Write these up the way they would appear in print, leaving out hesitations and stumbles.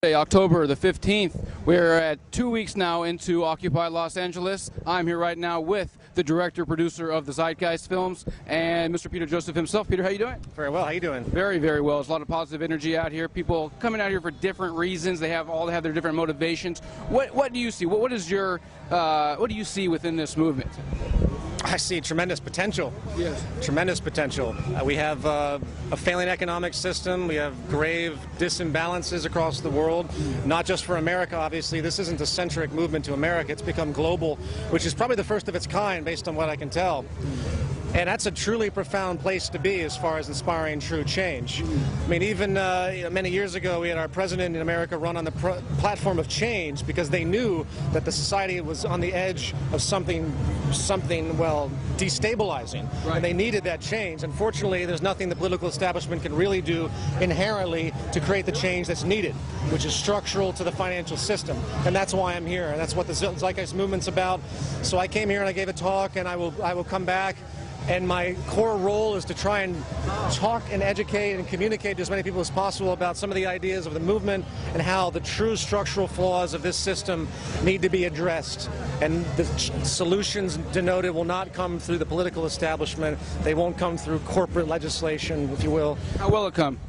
October the 15th. We're at 2 weeks now into Occupy Los Angeles. I'm here right now with the director, producer of the Zeitgeist films, and Mr. Peter Joseph himself. Peter, how you doing? Very well. How you doing? Very, very well. There's a lot of positive energy out here. People coming out here for different reasons. They all have their different motivations. What do you see? What do you see within this movement? I see tremendous potential. Yes. Tremendous potential. We have a failing economic system. We have grave disimbalances across the world, not just for America, obviously. This isn't a centric movement to America. It's become global, which is probably the first of its kind, based on what I can tell. And that's a truly profound place to be as far as inspiring true change. I mean, even many years ago, we had our president in America run on the platform of change because they knew that the society was on the edge of something well, destabilizing. Right. And they needed that change. Unfortunately, there's nothing the political establishment can really do inherently to create the change that's needed, which is structural to the financial system. And that's why I'm here. And that's what the Zeitgeist Movement's about. So I came here and I gave a talk, and I will come back. And my core role is to try and talk and educate and communicate to as many people as possible about some of the ideas of the movement and how the true structural flaws of this system need to be addressed. And the solutions denoted will not come through the political establishment. They won't come through corporate legislation, if you will. How will it come?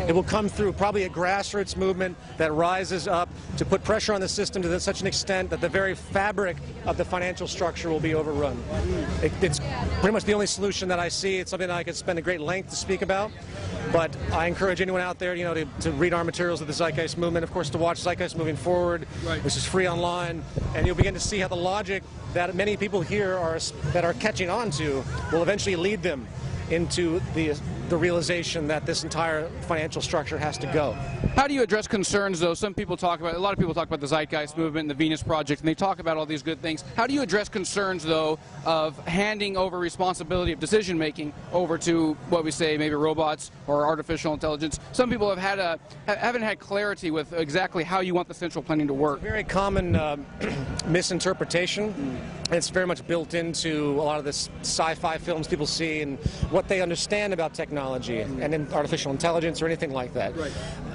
It will come through probably a grassroots movement that rises up to put pressure on the system to such an extent that the very fabric of the financial structure will be overrun. It's pretty much the only solution that I see. It's something that I could spend a great length to speak about. But I encourage anyone out there, to read our materials of the Zeitgeist Movement, of course, to watch Zeitgeist Moving Forward, right, which is free online, and you'll begin to see how the logic that many people here that are catching on to will eventually lead them into the realization that this entire financial structure has to go. How do you address concerns, though? A lot of people talk about the Zeitgeist Movement and the Venus Project, and they talk about all these good things. How do you address concerns, though, of handing over responsibility of decision-making over to what we say, maybe robots or artificial intelligence? Some people haven't had clarity with exactly how you want the central planning to work. It's a very common misinterpretation. It's very much built into a lot of the sci-fi films people see and what they understand about technology and in artificial intelligence or anything like that. Right.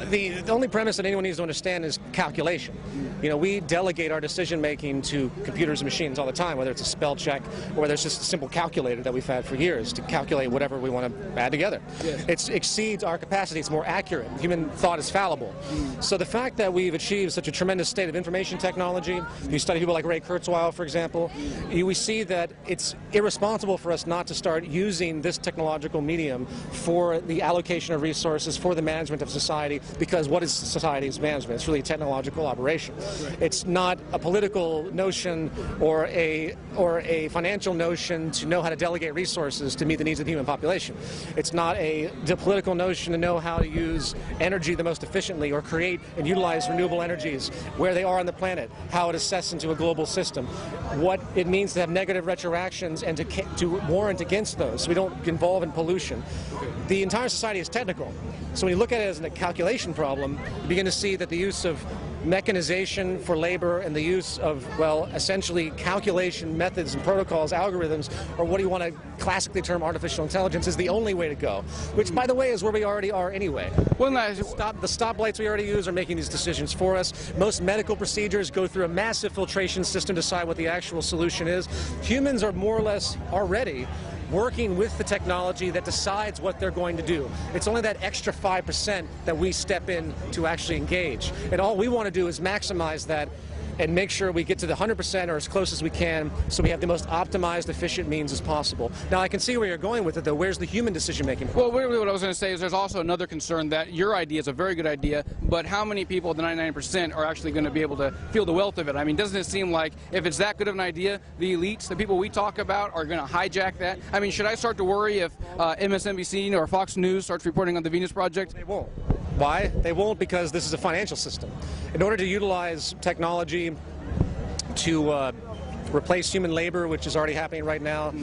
The only premise that anyone needs to understand is calculation. We delegate our decision-making to computers and machines all the time, whether it's a spell check or whether it's just a simple calculator that we've had for years to calculate whatever we want to add together. Yes. It exceeds our capacity. It's more accurate. Human thought is fallible. So the fact that we've achieved such a tremendous state of information technology, if you study people like Ray Kurzweil, for example, we see that it's irresponsible for us not to start using this technological medium for the allocation of resources, for the management of society, because what is society's management? It's really a technological operation. It's not a political notion or a financial notion to know how to delegate resources to meet the needs of the human population. It's not a political notion to know how to use energy the most efficiently or create and utilize renewable energies, where they are on the planet, how it assesses into a global system, what it means to have negative retroactions and to warrant against those so we don't involve in pollution. The entire society is technical. So when you look at it as a calculation problem, you begin to see that the use of mechanization for labor and the use of, well, essentially calculation methods and protocols, algorithms, or what do you want to classically term artificial intelligence, is the only way to go, which, by the way, is where we already are anyway. Well, the stoplights we already use are making these decisions for us. Most medical procedures go through a massive filtration system to decide what the actual solution is. Humans are more or less already working with the technology that decides what they're going to do. It's only that extra 5% that we step in to actually engage. And all we want to do is maximize that and make sure we get to the 100% or as close as we can so we have the most optimized, efficient means as possible. Now, I can see where you're going with it, though. Where's the human decision-making? Well, what I was going to say is there's also another concern that your idea is a very good idea, but how many people, the 99%, are actually going to be able to feel the wealth of it? I mean, doesn't it seem like if it's that good of an idea, the elites, the people we talk about, are going to hijack that? I mean, should I start to worry if MSNBC or Fox News starts reporting on the Venus Project? They won't. Why? They won't, because this is a financial system. In order to utilize technology to replace human labor, which is already happening right now,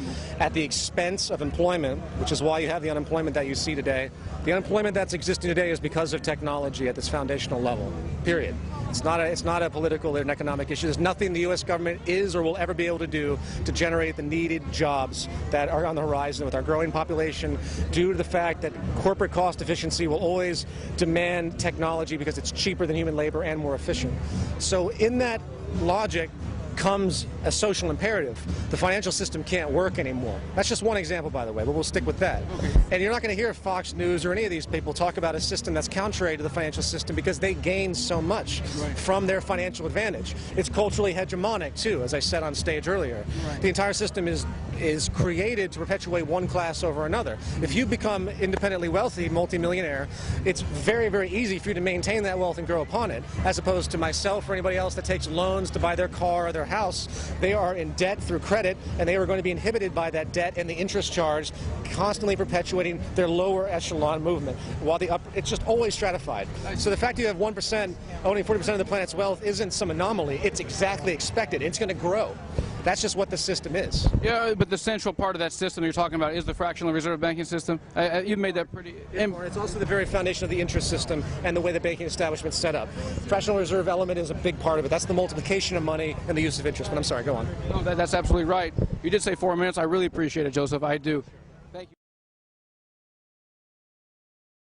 at the expense of employment, which is why you have the unemployment that you see today. The unemployment that's existing today is because of technology at this foundational level, period. It's not a political or an economic issue. There's nothing the U.S. government is or will ever be able to do to generate the needed jobs that are on the horizon with our growing population, due to the fact that corporate cost efficiency will always demand technology because it's cheaper than human labor and more efficient. So in that logic comes a social imperative. The financial system can't work anymore. That's just one example, by the way, but we'll stick with that. Okay. And you're not going to hear Fox News or any of these people talk about a system that's contrary to the financial system because they gain so much from their financial advantage. It's culturally hegemonic, too, as I said on stage earlier. Right. The entire system is created to perpetuate one class over another. If you become independently wealthy, multimillionaire, it's very, very easy for you to maintain that wealth and grow upon it, as opposed to myself or anybody else that takes loans to buy their car or their house. They are in debt through credit, and they are going to be inhibited by that debt and the interest charge, constantly perpetuating their lower echelon movement, while it's just always stratified. So the fact that you have 1% owning 40% of the planet's wealth isn't some anomaly. It's exactly expected. It's going to grow. That's just what the system is. Yeah, but the central part of that system you're talking about is the fractional reserve banking system. You've made that pretty... It's also the very foundation of the interest system and the way the banking establishment is set up. Fractional reserve element is a big part of it. That's the multiplication of money and the use of interest. But I'm sorry, go on. No, that's absolutely right. You did say 4 minutes. I really appreciate it, Joseph. I do.